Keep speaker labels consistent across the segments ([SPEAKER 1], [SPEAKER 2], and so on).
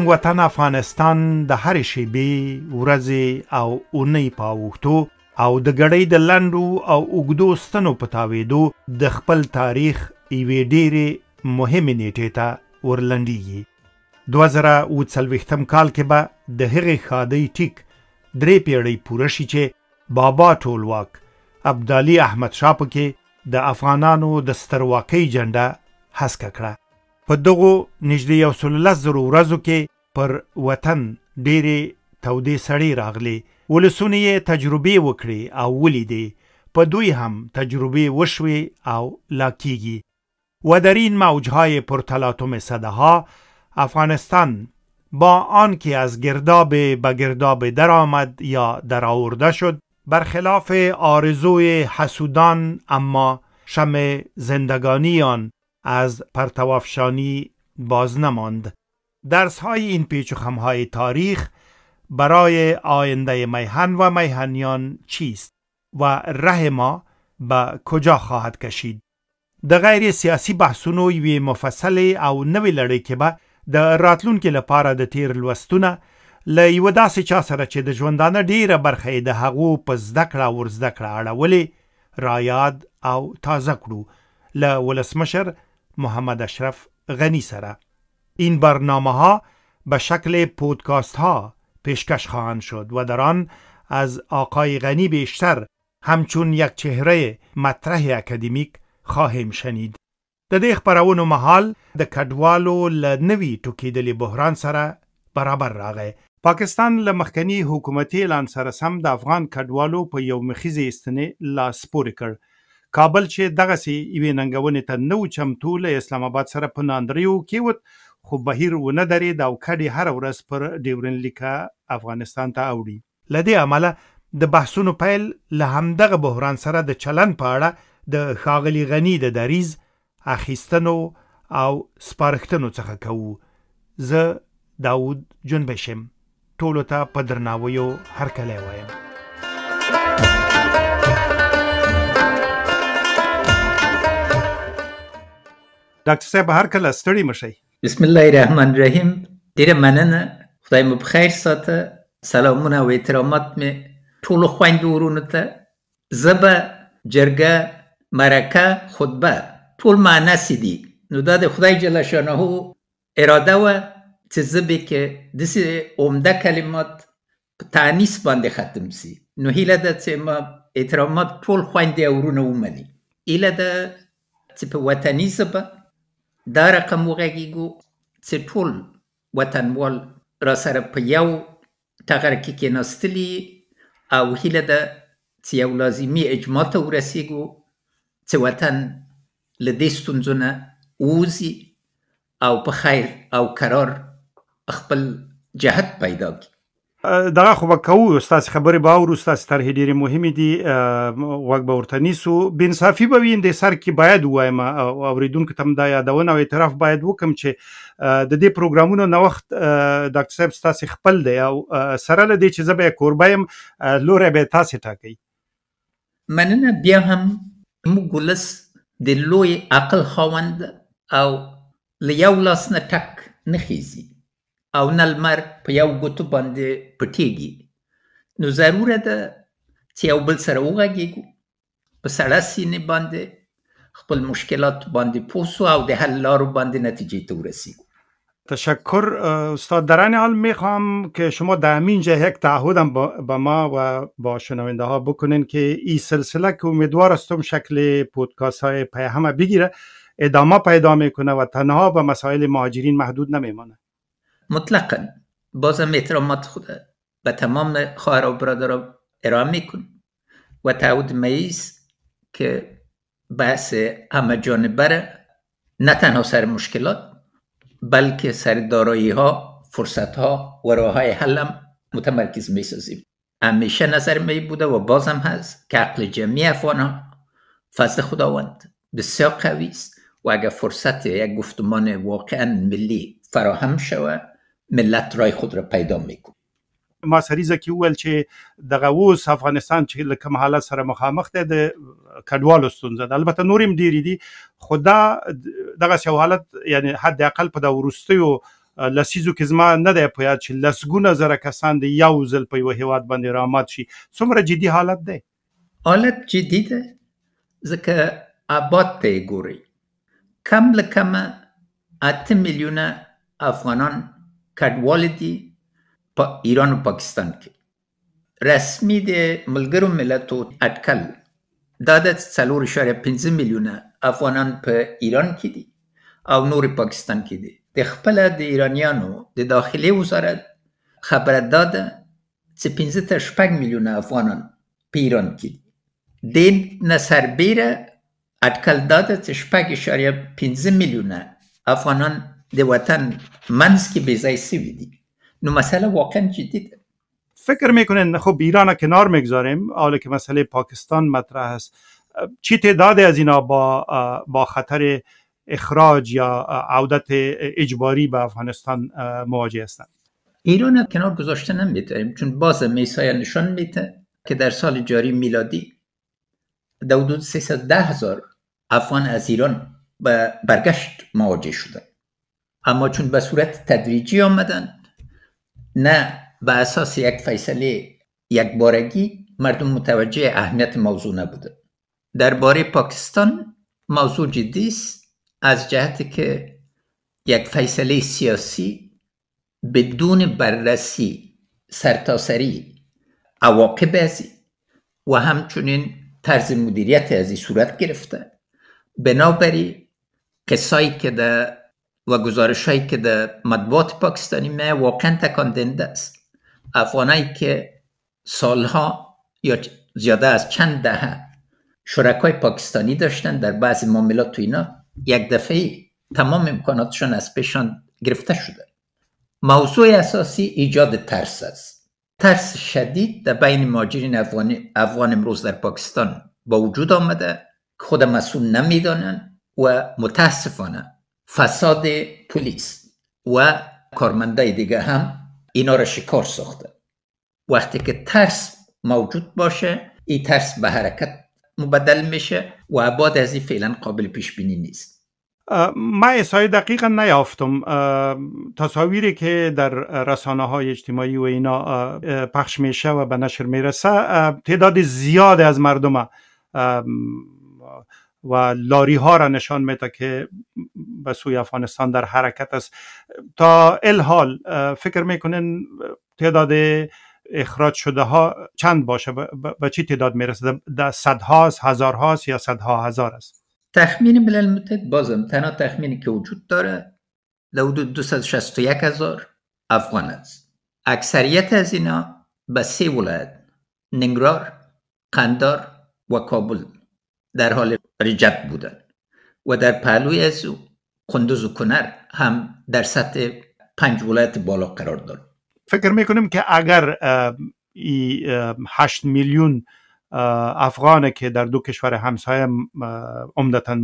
[SPEAKER 1] زموږ وطن افغانستان د هرې شېبې ورځې او اونۍ په اوښتو او د ګړۍ د لنډو او اوږدو ستنو په تاوېدو د خپل تاریخ یوې ډېرې مهمې نیټې ته ورلنډېږي. 2040 کال کې به د هغې ښادۍ ټیک 3 پېړۍ پوره شي چې بابا ټولواک ابدالي احمدشاه پکې د افغانانو د سترواکۍ جنډه هسکه کړه. په دغو نږدې 110,000 ورځو کې پر وطن ډېرې تودې سړې راغلې. ولسونه یې تجربې وکړې او ولیدې. په دوی هم تجربې وشوې او لا کیږي. و در این موجهای پر تلاطم صداها افغانستان با آنکه از گرداب به گرداب در آمد یا در آورده شد، برخلاف آرزوی حسودان اما شمع زندگانی آن از پرتوافشانی باز نماند. درس های این پیچ و خم های تاریخ برای آینده میهن و میهنیان چیست و ره ما به کجا خواهد کشید؟ د غیر سیاسی بحثونو یوې مفصلې او نوې لړۍ کې به د راتلونکي لپاره د تیر لوستونه له یوه داسې چا سره چې د ژوندانه ډیره برخه یې د هغو په زده کړه او ورزده کړه اړولې رایاد او تازه کړو له ولسمشر محمد اشرف غنی سره. این برنامه ها به شکل پودکاست ها پیشکش خواهند شد و در آن از آقای غنی بیشتر همچون یک چهره مطرح اکادمیک خواهیم شنید. د دې خپرونو مهال د کډوالو له نوي ټوکېدلي بحران سره برابر راغی. پاکستان له مخکني حکومتي اعلان سره سم د افغان کډوالو په یو مخیزې استنې لاس پورې کړ. کابل چې دغسې یوې ننګونې ته نه و چمتو له اسلام آباد سره په ناندریو کېوت، خو بهیر ونه درېد او کډې هره ورځ پر ډیورن لیکه افغانستان ته اوړي. له دې امله د بحثونو پیل له همدغه بحران سره د چلن په اړه د ښاغلي غني د دریځ اخیستنو او سپارښتنو څخه کوو. زه داود جنبشم. ټولو ته په درناویو هرکلی وایم. ډاکټر صاحب هرکله ستړي مشئ.
[SPEAKER 2] بسم الله الرحمن الرحیم. ډیره مننه. خدای مو په خیر ساته. سلامونه او احترامات مې ټولو خویندو ورونو ته. زه به جرګه، مرکه، خطبه ټول معنسی دي. نو دا د خدای جل شانه اراده وه چې زه به کې داسې عمده کلمات په تانیث باندې ختم سي. نو هیله ده چې ما احترامات ټول خویندې او ورونه ومني. هیله ده چې په وطني ژبه دا رقم وغږیږو چې ټول وطنوال را سره په یو ټغر کې کېناستلي او هیله ده چې یو لازمي اجماع ته ورسیږو چې وطن له دې ستونزو نه ووځي او په خیر او قرار خپل جهت پیدا کړي.
[SPEAKER 1] دغه خو به کوو، ستاسې خبرې به اورو، ستاسې طرحې ډېرې مهمې دي، غوږ به ورته نیسو. بېانصافي به وي د سر کې باید ووایم او اورېدونکو ته هم دا یادونه او اعتراف باید وکړم چې د دې پروګرامونو نوښت ډاکټر صاحب ستاسې خپل دی او سره له دې چې زه به یې کوربه یم، لوری به یې تاسې ټاکئ.
[SPEAKER 2] مننه. بیا هم موږ ولس د لوی عقل خاوند او له یو لاس نه ټک نه خیزي او نه لمر په یو ګوتو باندې پټېږي. نو ضروره ده چې یو بل سره وغږېږو، په سړه سینې باندې خپل مشکلات باندې پوه سو او د حل لارو باندې نتیجه ته ورسیږو.
[SPEAKER 1] تشکر استاد. در این حال میخوام که شما در همین جا یک تعهدم با ما و با شنونده ها بکنین که این سلسله که امیدوار هستم شکل پودکاست های پیهمه بگیره، ادامه پیدا میکنه و تنها به مسائل مهاجرین محدود نمیمانه.
[SPEAKER 2] مطلقا. بازم احترامات خود به تمام خواهر و برادرها ارائه میکنم و تعهد میز که بحث همه جانبه نه تنها سر مشکلات بلکه سر دارایی ها، فرصت ها و راه های حلم متمرکز می سازیم. همیشه نظر می بوده و بازم هست که عقل جمعی افغان ها فضل خداوند بسیار قوی است و اگر فرصت یک گفتمان واقعا ملی فراهم شود ملت رای خود را پیدا میکنه.
[SPEAKER 1] ما سریزه کې وویل چې دغه اوس افغانستان چې له کوم حالت سره مخامخ دی د کډوالو ستونزه ده، البته نور هم ډېرې دي، خو دا دغسې یو حالت یعنې حد اقل په د وروستیو لسیزو کې زما نه دی په یاد چې لسګونه زره کسان د یو ځل په یوه هیواد باندې رامات شي. څومره جدي حالت دی؟
[SPEAKER 2] حالت جدي ده، ځکه آباد ته یې ګورئ. کم له کمه 8 میلیونه افغانان کډوال دي په ایران و پاکستان کې. رسمي د ملګرو ملتو اټکل دا د 4.5 میلیونه افغانان په ایران کې دي او نور پاکستان کې دي. د خپل د ایرانیانو د داخلي وزارت خبره داده چې 15 تا 6 میلیونه افغانان په ایران کې دي. د نه سربیره اټکل داده چې 6.5 میلیونه افغانان د وطن منځ کې بې ځای سوي دي. نو مسئله واقعا جدی ده.
[SPEAKER 1] فکر میکنین خب ایران کنار میگذاریم، حالا که مسئله پاکستان مطرح است، چی تعداد از اینا با خطر اخراج یا عودت اجباری به افغانستان مواجه هستند؟
[SPEAKER 2] ایران کنار گذاشته نمیتونیم، چون باز میسایه نشان میده که در سال جاری میلادی در حدود 310,000 افغان از ایران به برگشت مواجه شدن، اما چون به صورت تدریجی آمدن، نه به اساس یک فیصله یک بارگی، مردم متوجه اهمیت موضوع نبوده. درباره پاکستان موضوع جدی است، از جهتی که یک فیصله سیاسی بدون بررسی سرتاسری عواقب ازی و همچنین طرز مدیریت ازی صورت گرفته. بنابراین قصایی که در و گزارشایی که در مطبوعات پاکستانی می واقعا تکان دهنده است. افغانایی که سالها یا زیاده از چند دهه شرکای پاکستانی داشتن در بعضی معاملات و اینا، یک دفعه تمام امکاناتشون از پیشان گرفته شده. موضوع اساسی ایجاد ترس است. ترس شدید در بین مهاجرین افغان امروز در پاکستان با وجود آمده، خود مسئول نمیدانند و متاسفانه فساد پلیس و کارمندای دیگه هم اینا را شکار ساخته. وقتی که ترس موجود باشه، این ترس به حرکت مبدل میشه و ابعاد از این فعلا قابل پیش بینی نیست.
[SPEAKER 1] من احصای دقیقا نیافتم. تصاویری که در رسانه های اجتماعی و اینا پخش میشه و به نشر میرسه، تعداد زیاد از مردم و لاری ها را نشان میده که به سوی افغانستان در حرکت است. تا الحال فکر میکنین تعداد اخراج شده ها چند باشه؟ به چی تعداد میرسه؟ در صدهاست، هزارهاست یا صدها هزار است؟
[SPEAKER 2] تخمین ملل متحد بازم تنها تخمینی که وجود داره در حدود 261,000 افغان است. اکثریت از اینا به 3 ولایت ننگرهار، قندهار و کابل در حال رجوع بودن و در پهلوی از قندوز و کنر هم در سطح 5 ولایت بالا قرار دارد.
[SPEAKER 1] فکر میکنیم که اگر 8 میلیون افغان که در دو کشور همسایه عمدتاً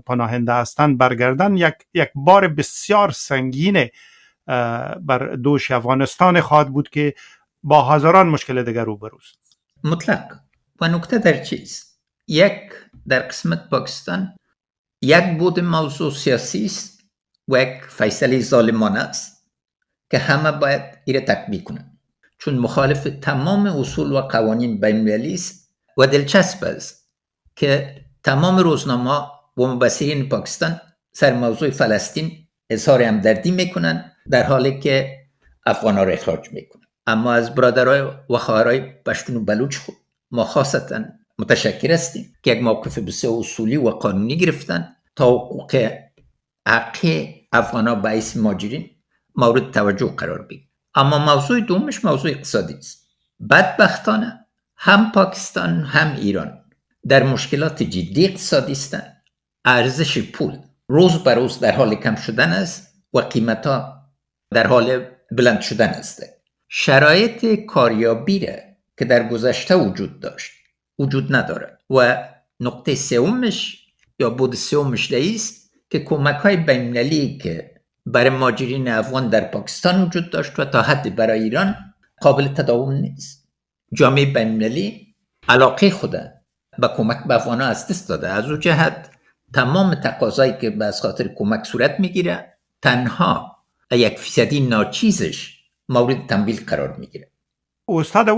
[SPEAKER 1] پناهنده هستند برگردن، یک بار بسیار سنگین بر دوش افغانستان خواهد بود که با هزاران مشکل دیگر روبروست.
[SPEAKER 2] مطلق. و نکته در چیست؟ یک، در قسمت پاکستان یک بود موضوع سیاسی است و یک فیصله ظالمانه است که همه باید ایره تطبیق کنند، چون مخالف تمام اصول و قوانین بین‌المللی است و دلچسب است که تمام روزنامه و مبصرین پاکستان سر موضوع فلسطین اظهار همدردی میکنن در حالی که افغان‌ها را اخراج میکنن. اما از برادرای و خواهرای پشتون و بلوچ ما خاصتا متشکر هستیم که یک موقف بسیار اصولی و قانونی گرفتن تا حقوق حقی افغان‌ها به حیث مهاجرین مورد توجه قرار بگیرد. اما موضوع دومش موضوع اقتصادی است. بدبختانه هم پاکستان هم ایران در مشکلات جدی اقتصادی هستند. ارزش پول روز به روز در حال کم شدن است و قیمت‌ها در حال بلند شدن است. شرایط کاریابی را که در گذشته وجود داشت وجود نداره و نقطه سومش یا بود سومش است که کمک‌های بین‌المللی که برای مهاجرین افغان در پاکستان وجود داشت و تا حدی برای ایران قابل تداوم نیست. جامعه بین‌المللی علاقه خود به کمک به افغان‌ها از دست داده. از اون جهت تمام تقاضایی که به خاطر کمک صورت میگیره تنها 1% ناچیزش مورد تمویل قرار میگیره.
[SPEAKER 1] استاد